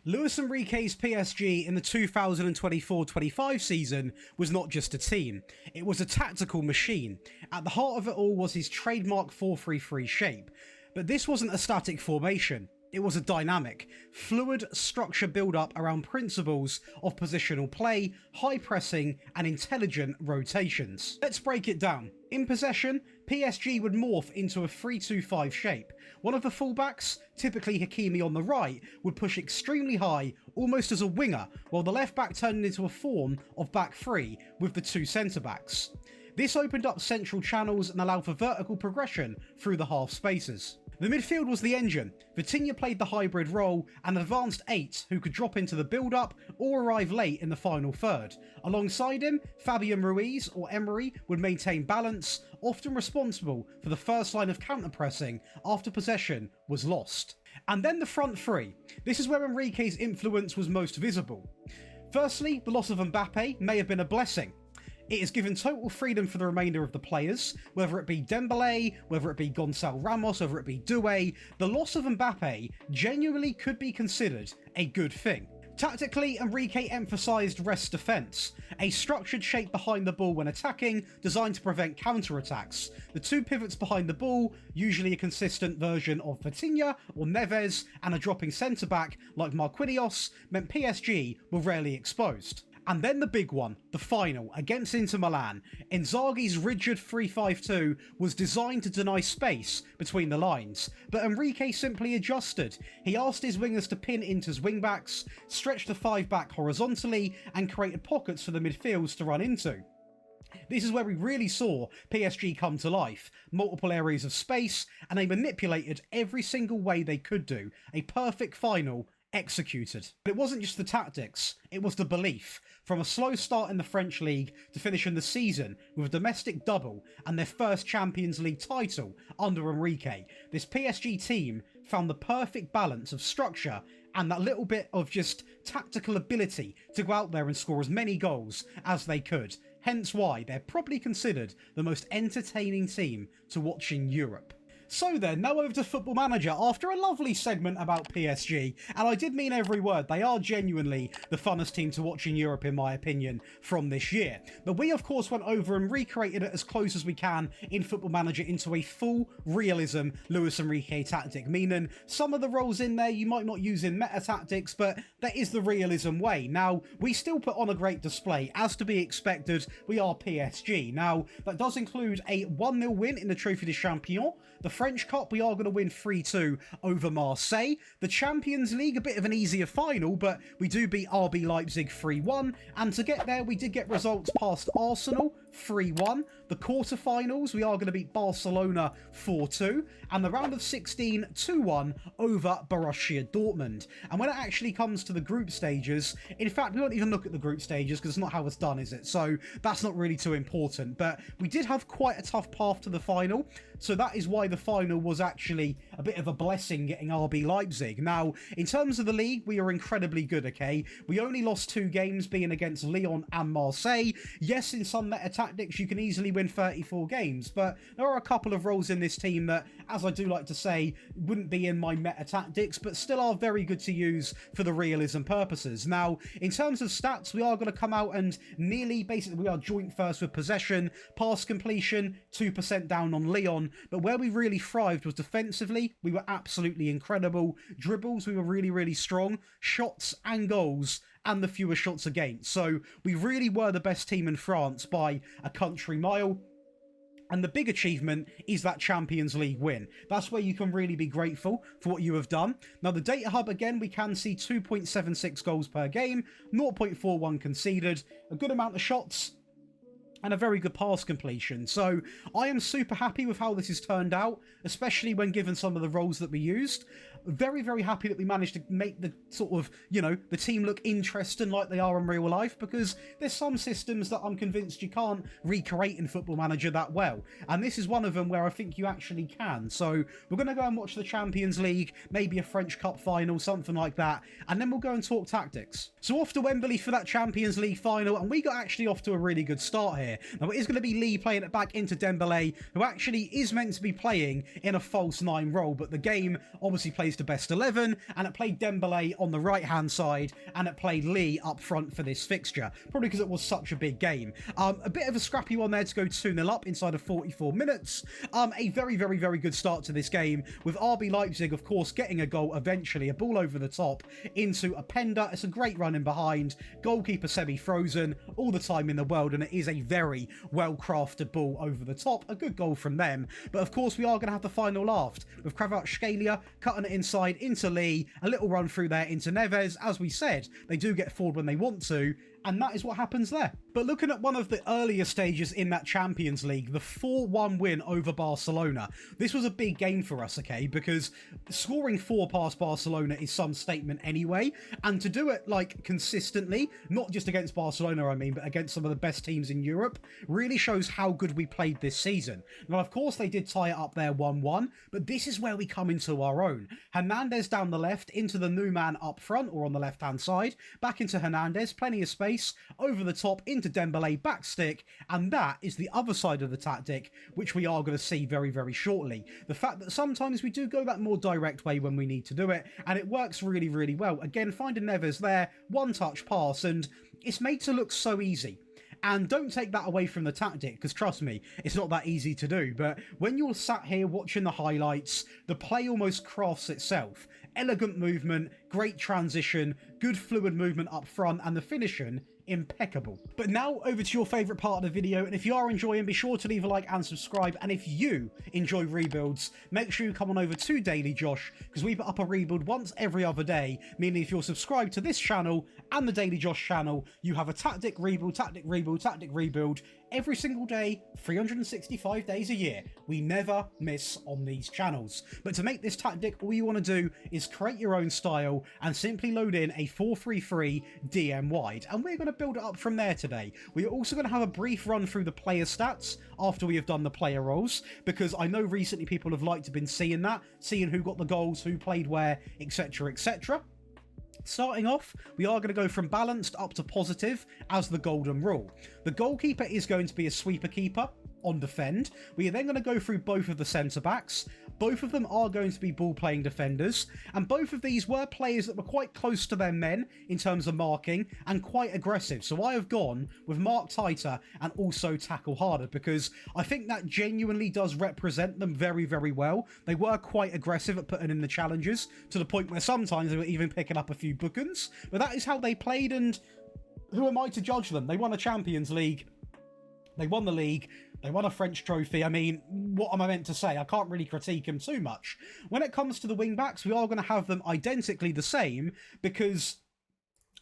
Luis Enrique's PSG in the 2024-25 season was not just a team, it was a tactical machine. At the heart of it all was his trademark 4-3-3 shape. But this wasn't a static formation. It was a dynamic, fluid structure build-up around principles of positional play, high pressing, and intelligent rotations. Let's break it down. In possession, PSG would morph into a 3-2-5 shape. One of the fullbacks, typically Hakimi on the right, would push extremely high, almost as a winger, while the left back turned into a form of back three with the two centre-backs. This opened up central channels and allowed for vertical progression through the half spaces. The midfield was the engine. Vitinha played the hybrid role, an advanced 8 who could drop into the build-up or arrive late in the final third. Alongside him, Fabian Ruiz or Emery would maintain balance, often responsible for the first line of counter-pressing after possession was lost. And then the front three. This is where Enrique's influence was most visible. Firstly, the loss of Mbappe may have been a blessing. It has given total freedom for the remainder of the players, whether it be Dembele, whether it be Gonçalo Ramos, whether it be Doué. The loss of Mbappe genuinely could be considered a good thing. Tactically, Enrique emphasised rest defence, a structured shape behind the ball when attacking, designed to prevent counter-attacks. The two pivots behind the ball, usually a consistent version of Vitinha or Neves, and a dropping centre-back like Marquinhos, meant PSG were rarely exposed. And then the big one, the final, against Inter Milan. Inzaghi's rigid 3-5-2 was designed to deny space between the lines, but Enrique simply adjusted. He asked his wingers to pin Inter's wingbacks, stretch the 5-back horizontally, and created pockets for the midfields to run into. This is where we really saw PSG come to life. Multiple areas of space, and they manipulated every single way they could do. A perfect final executed. But it wasn't just the tactics, it was the belief. From a slow start in the French league to finishing the season with a domestic double and their first Champions League title under Enrique, this PSG team found the perfect balance of structure and that little bit of just tactical ability to go out there and score as many goals as they could. Hence why they're probably considered the most entertaining team to watch in Europe. So then, now over to Football Manager after a lovely segment about PSG, and I did mean every word, they are genuinely the funnest team to watch in Europe in my opinion from this year. But we of course went over and recreated it as close as we can in Football Manager into a full realism Luis Enrique tactic, meaning some of the roles in there you might not use in meta tactics, but that is the realism way. Now, we still put on a great display, as to be expected, we are PSG. Now, that does include a 1-0 win in the Trophée des Champions. The French Cup, we are going to win 3-2 over Marseille. The Champions League, a bit of an easier final, but we do beat RB Leipzig 3-1. And to get there, we did get results past Arsenal 3-1. The quarterfinals, we are going to beat Barcelona 4-2. And the round of 16, 2-1 over Borussia Dortmund. And when it actually comes to the group stages, in fact, we won't even look at the group stages because it's not how it's done, is it? So that's not really too important. But we did have quite a tough path to the final. So that is why the final was actually a bit of a blessing getting RB Leipzig. Now, in terms of the league, we are incredibly good, okay? We only lost 2 games, being against Lyon and Marseille. Yes, in some meta tactics, you can easily win 34 games, but there are a couple of roles in this team that, as I do like to say, wouldn't be in my meta tactics, but still are very good to use for the realism purposes. Now, in terms of stats, we are going to come out and nearly, basically, we are joint first with possession, pass completion, 2% down on Lyon, but where we really thrived was defensively. We were absolutely incredible. Dribbles, we were really, really strong. Shots and goals, and the fewer shots against. So we really were the best team in France by a country mile. And the big achievement is that Champions League win. That's where you can really be grateful for what you have done. Now, the data hub, again, we can see 2.76 goals per game, 0.41 conceded, a good amount of shots, and a very good pass completion. So I am super happy with how this has turned out, especially when given some of the roles that we used. Very, very happy that we managed to make the sort of, you know, the team look interesting like they are in real life, because there's some systems that I'm convinced you can't recreate in Football Manager that well. And this is one of them where I think you actually can. So we're going to go and watch the Champions League, maybe a French Cup final, something like that. And then we'll go and talk tactics. So off to Wembley for that Champions League final. And we got actually off to a really good start here. Now it is going to be Lee playing it back into Dembele, who actually is meant to be playing in a false 9 role. But the game obviously plays placed a best 11, and it played Dembele on the right-hand side, and it played Lee up front for this fixture, probably because it was such a big game. A bit of a scrappy one there to go 2-0 up inside of 44 minutes. A very, very, very good start to this game, with RB Leipzig, of course, getting a goal eventually, a ball over the top into a Pender. It's a great run in behind, goalkeeper semi-frozen, all the time in the world, and it is a very well-crafted ball over the top. A good goal from them, but of course we are going to have the final laugh with JoshDaly cutting it inside into Lee, a little run through there into Neves. As we said, they do get forward when they want to, and that is what happens there. But looking at one of the earlier stages in that Champions League, the 4-1 win over Barcelona, this was a big game for us, okay, because scoring 4 past Barcelona is some statement anyway, and to do it, like, consistently, not just against Barcelona, I mean, but against some of the best teams in Europe, really shows how good we played this season. Now, of course, they did tie it up there 1-1, but this is where we come into our own. Hernandez down the left, into the new man up front, or on the left-hand side, back into Hernandez, plenty of space, over the top into Dembele, back stick, and that is the other side of the tactic, which we are going to see very, very shortly. The fact that sometimes we do go that more direct way when we need to do it, and it works really, really well. Again, finding Neves there, one-touch pass, and it's made to look so easy. And don't take that away from the tactic, because trust me, it's not that easy to do. But when you're sat here watching the highlights, the play almost crafts itself. Elegant movement, great transition, good fluid movement up front, and the finishing impeccable. But now over to your favourite part of the video, and if you are enjoying, be sure to leave a like and subscribe, and if you enjoy rebuilds, make sure you come on over to Daily Josh, because we put up a rebuild once every other day, meaning if you're subscribed to this channel and the Daily Josh channel, you have a tactic rebuild, tactic rebuild, tactic rebuild every single day, 365 days a year. We never miss on these channels. But to make this tactic, all you want to do is create your own style and simply load in a 4-3-3 DM wide, and we're going to build it up from there today. We are also going to have a brief run through the player stats after we have done the player roles, because I know recently people have liked to been seeing that, seeing who got the goals, who played where, etc, etc. Starting off, we are going to go from balanced up to positive as the golden rule. The goalkeeper is going to be a sweeper keeper on defend. We are then going to go through both of the centre backs. Both of them are going to be ball playing defenders, and both of these were players that were quite close to their men in terms of marking and quite aggressive. So I have gone with mark tighter and also tackle harder, because I think that genuinely does represent them very, very well. They were quite aggressive at putting in the challenges, to the point where sometimes they were even picking up a few bookings, but that is how they played, and who am I to judge them? They won a Champions League, they won the league, they won a French trophy. I mean, what am I meant to say? I can't really critique them too much. When it comes to the wing-backs, we are going to have them identically the same, because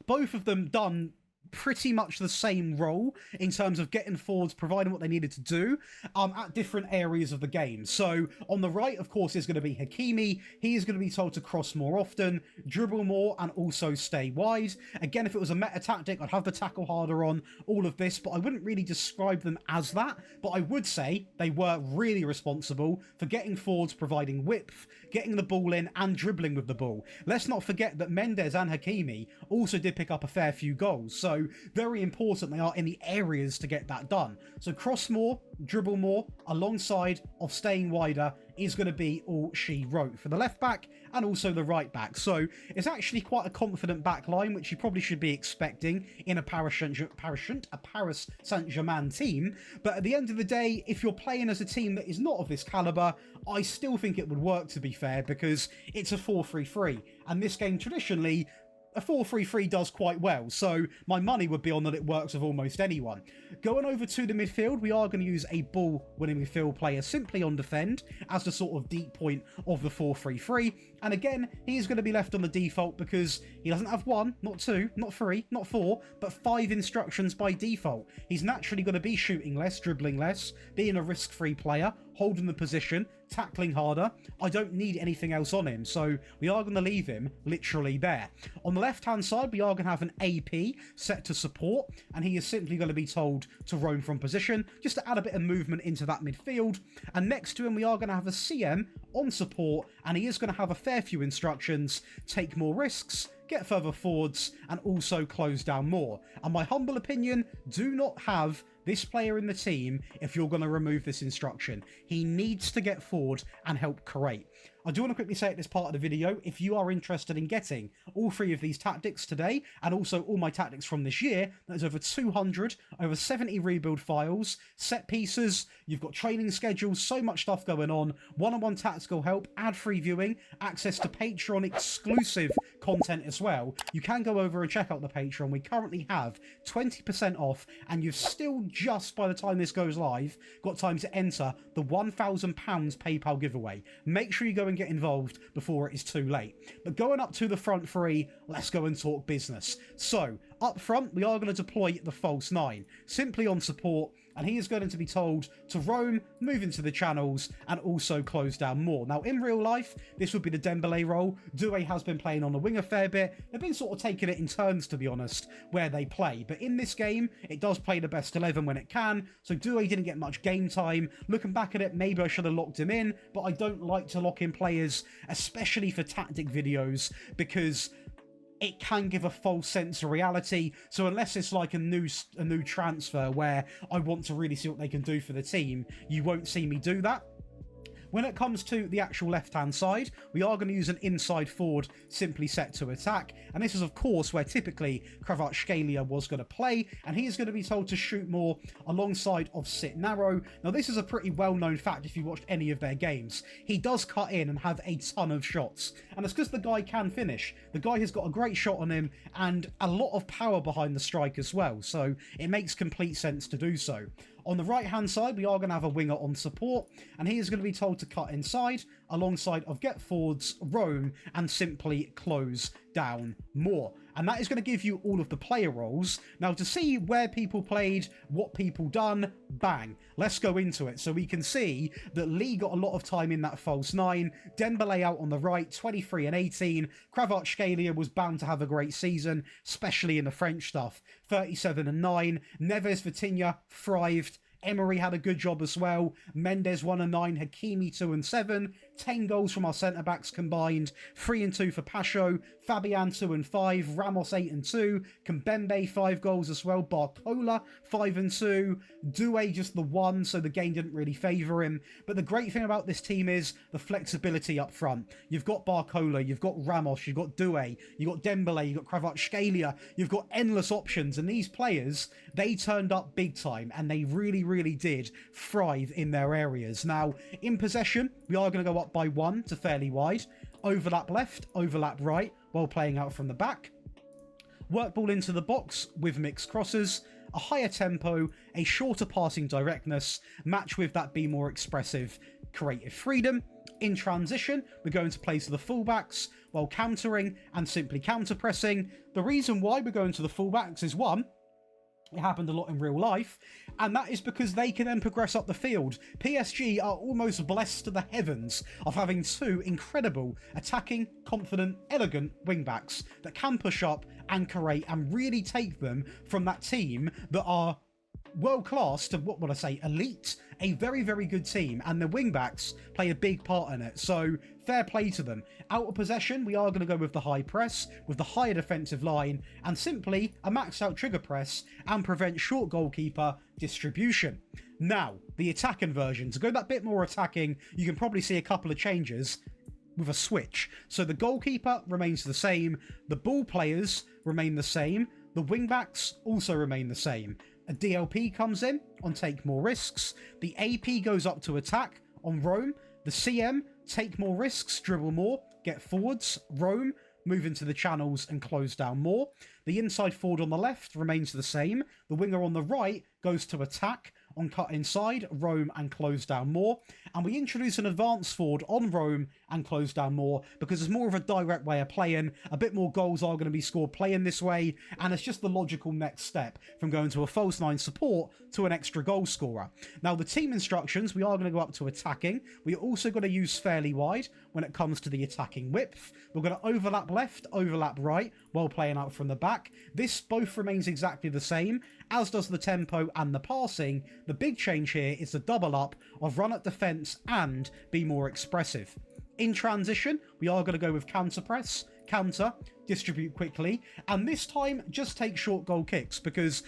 both of them done pretty much the same role in terms of getting forwards, providing what they needed to do at different areas of the game. So on the right, of course, is going to be Hakimi. He is going to be told to cross more often, dribble more, and also stay wide. Again, if it was a meta tactic, I'd have the tackle harder on, all of this, but I wouldn't really describe them as that. But I would say they were really responsible for getting forwards, providing width, getting the ball in, and dribbling with the ball. Let's not forget that Mendes and Hakimi also did pick up a fair few goals. So very important they are in the areas to get that done. So cross more, dribble more, alongside of staying wider is going to be all she wrote for the left back and also the right back. So it's actually quite a confident back line, which you probably should be expecting in a Paris Saint-Germain team. But at the end of the day, if you're playing as a team that is not of this caliber, I still think it would work, to be fair, because it's a 4-3-3, and this game traditionally a 4-3-3 does quite well, so my money would be on that it works with almost anyone. Going over to the midfield, we are going to use a ball-winning midfield player simply on defend as the sort of deep point of the 4-3-3, and again, he is going to be left on the default because he doesn't have 1, not 2, not 3, not 4, but 5 instructions by default. He's naturally going to be shooting less, dribbling less, being a risk-free player, holding the position, tackling harder. I don't need anything else on him, so we are going to leave him literally there. On the left-hand side, we are going to have an AP set to support, and he is simply going to be told to roam from position, just to add a bit of movement into that midfield. And next to him, we are going to have a CM on support, and he is going to have a fair few instructions: take more risks, get further forwards, and also close down more. And my humble opinion, do not have this player in the team if you're going to remove this instruction. He needs to get forward and help create. I do want to quickly say at this part of the video, if you are interested in getting all 3 of these tactics today, and also all my tactics from this year, there's over 200, over 70 rebuild files, set pieces, you've got training schedules, so much stuff going on, one-on-one tactical help, ad-free viewing, access to Patreon exclusive content as well. You can go over and check out the Patreon. We currently have 20% off, and you've still just, by the time this goes live, got time to enter the £1,000 PayPal giveaway. Make sure you go and get involved before it is too late. But going up to the front 3, let's go and talk business. So, up front, we are going to deploy the false 9, simply on support, and he is going to be told to roam, move into the channels, and also close down more. Now, in real life, this would be the Dembele role. Doué has been playing on the wing a fair bit. They've been sort of taking it in turns, to be honest, where they play. But in this game, it does play the best 11 when it can, so Doué didn't get much game time. Looking back at it, maybe I should have locked him in, but I don't like to lock in players, especially for tactic videos, because it can give a false sense of reality. So unless it's like a new transfer where I want to really see what they can do for the team, you won't see me do that. When it comes to the actual left-hand side, we are going to use an inside forward simply set to attack. And this is, of course, where typically Kvaratskhelia was going to play. And he is going to be told to shoot more alongside of sit narrow. Now, this is a pretty well-known fact if you watched any of their games. He does cut in and have a ton of shots. And it's because the guy can finish. The guy has got a great shot on him and a lot of power behind the strike as well. So it makes complete sense to do so. On the right-hand side, we are going to have a winger on support, and he is going to be told to cut inside, alongside of get forwards, roam, and simply close down more. And that is going to give you all of the player roles. Now, to see where people played, what people done, bang. Let's go into it. So we can see that Lee got a lot of time in that false 9. Dembele out on the right, 23 and 18. Kvaratskhelia was bound to have a great season, especially in the French stuff, 37 and 9. Neves Vitinha thrived. Emery had a good job as well. Mendes 1 and 9, Hakimi 2 and 7, 10 goals from our centre backs combined, 3 and 2 for Pacho, Fabian 2 and 5, Ramos 8 and 2, Kimpembe 5 goals as well, Barcola 5 and 2, Doué just the 1, so the game didn't really favour him. But the great thing about this team is the flexibility up front. You've got Barcola, you've got Ramos, you've got Doué, you've got Dembele, you've got Kvaratskhelia, you've got endless options, and these players, they turned up big time, and they really did thrive in their areas. Now, in possession, we are going to go up by 1 to fairly wide. Overlap left, overlap right, while playing out from the back. Work ball into the box with mixed crosses. A higher tempo, a shorter passing directness, match with that be more expressive creative freedom. In transition, we're going to play to the fullbacks while countering and simply counter-pressing. The reason why we're going to the fullbacks is, one, it happened a lot in real life, and that is because they can then progress up the field. PSG are almost blessed to the heavens of having 2 incredible, attacking, confident, elegant wingbacks that can push up and create and really take them from that team that are world class to, what would I say, elite, a very good team, and the wingbacks play a big part in it. So fair play to them. Out of possession, we are going to go with the high press, with the higher defensive line, and simply a maxed out trigger press and prevent short goalkeeper distribution. Now, the attacking version. To go that bit more attacking, you can probably see a couple of changes with a switch. So the goalkeeper remains the same, the ball players remain the same, the wingbacks also remain the same. A DLP comes in on take more risks, the AP goes up to attack on roam, the CM take more risks, dribble more, get forwards, roam, move into the channels and close down more. The inside forward on the left remains the same, the winger on the right goes to attack on cut inside, roam and close down more, and we introduce an advanced forward on roam and close down more because it's more of a direct way of playing. A bit more goals are going to be scored playing this way, and it's just the logical next step from going to a false 9 support to an extra goal scorer. Now, the team instructions, we are going to go up to attacking. We are also going to use fairly wide when it comes to the attacking width. We're going to overlap left, overlap right while playing out from the back. This both remains exactly the same, as does the tempo and the passing. The big change here is the double up of run at defence and be more expressive. In transition, we are going to go with counter press, counter, distribute quickly, and this time just take short goal kicks because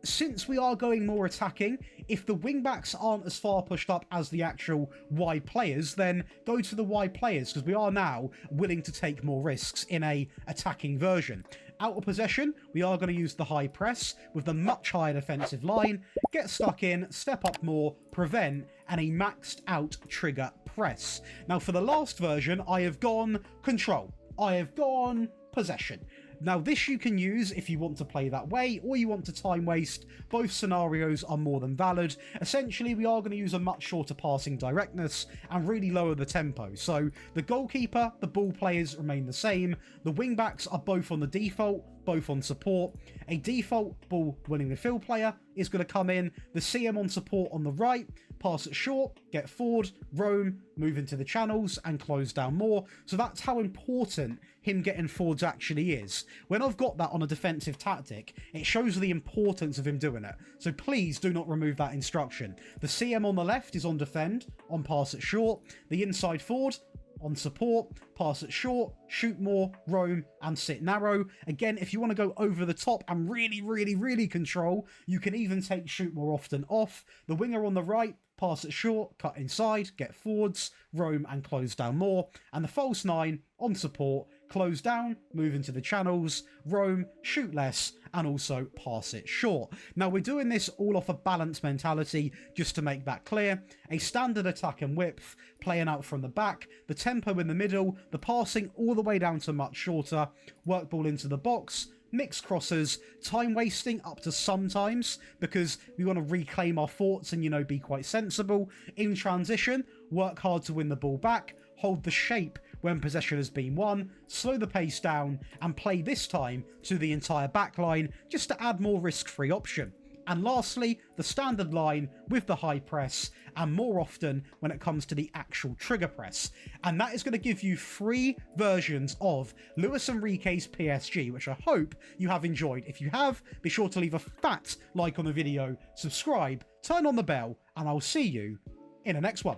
since we are going more attacking, if the wingbacks aren't as far pushed up as the actual wide players, then go to the wide players, because we are now willing to take more risks in a attacking version. Out of possession, we are going to use the high press with the much higher defensive line, get stuck in, step up more, prevent, and a maxed out trigger press. Now for the last version, I have gone control. I have gone possession. Now this you can use if you want to play that way or you want to time waste. Both scenarios are more than valid. Essentially we are going to use a much shorter passing directness and really lower the tempo. So the goalkeeper, the ball players remain the same. The wingbacks are both on the default, both on support. A default ball winning midfield player is going to come in. The CM on support on the right, pass it short, get forward, roam, move into the channels and close down more. So that's how important him getting forwards actually is. When I've got that on a defensive tactic, it shows the importance of him doing it. So please do not remove that instruction. The CM on the left is on defend, on pass it short. The inside forward on support, pass it short, shoot more, roam, and sit narrow. Again, if you want to go over the top and really control, you can even take shoot more often off. The winger on the right, pass it short, cut inside, get forwards, roam, and close down more. And the false nine on support, close down, move into the channels, roam, shoot less, and also pass it short. Now we're doing this all off a balanced mentality, just to make that clear. A standard attack and width, playing out from the back, the tempo in the middle, the passing all the way down to much shorter, work ball into the box, mixed crosses, time wasting up to sometimes because we want to reclaim our forts and, you know, be quite sensible. In transition, work hard to win the ball back, hold the shape when possession has been won, slow the pace down, and play this time to the entire back line just to add more risk-free option. And lastly, the standard line with the high press, and more often when it comes to the actual trigger press. And that is going to give you 3 versions of Luis Enrique's PSG, which I hope you have enjoyed. If you have, be sure to leave a fat like on the video, subscribe, turn on the bell, and I'll see you in the next one.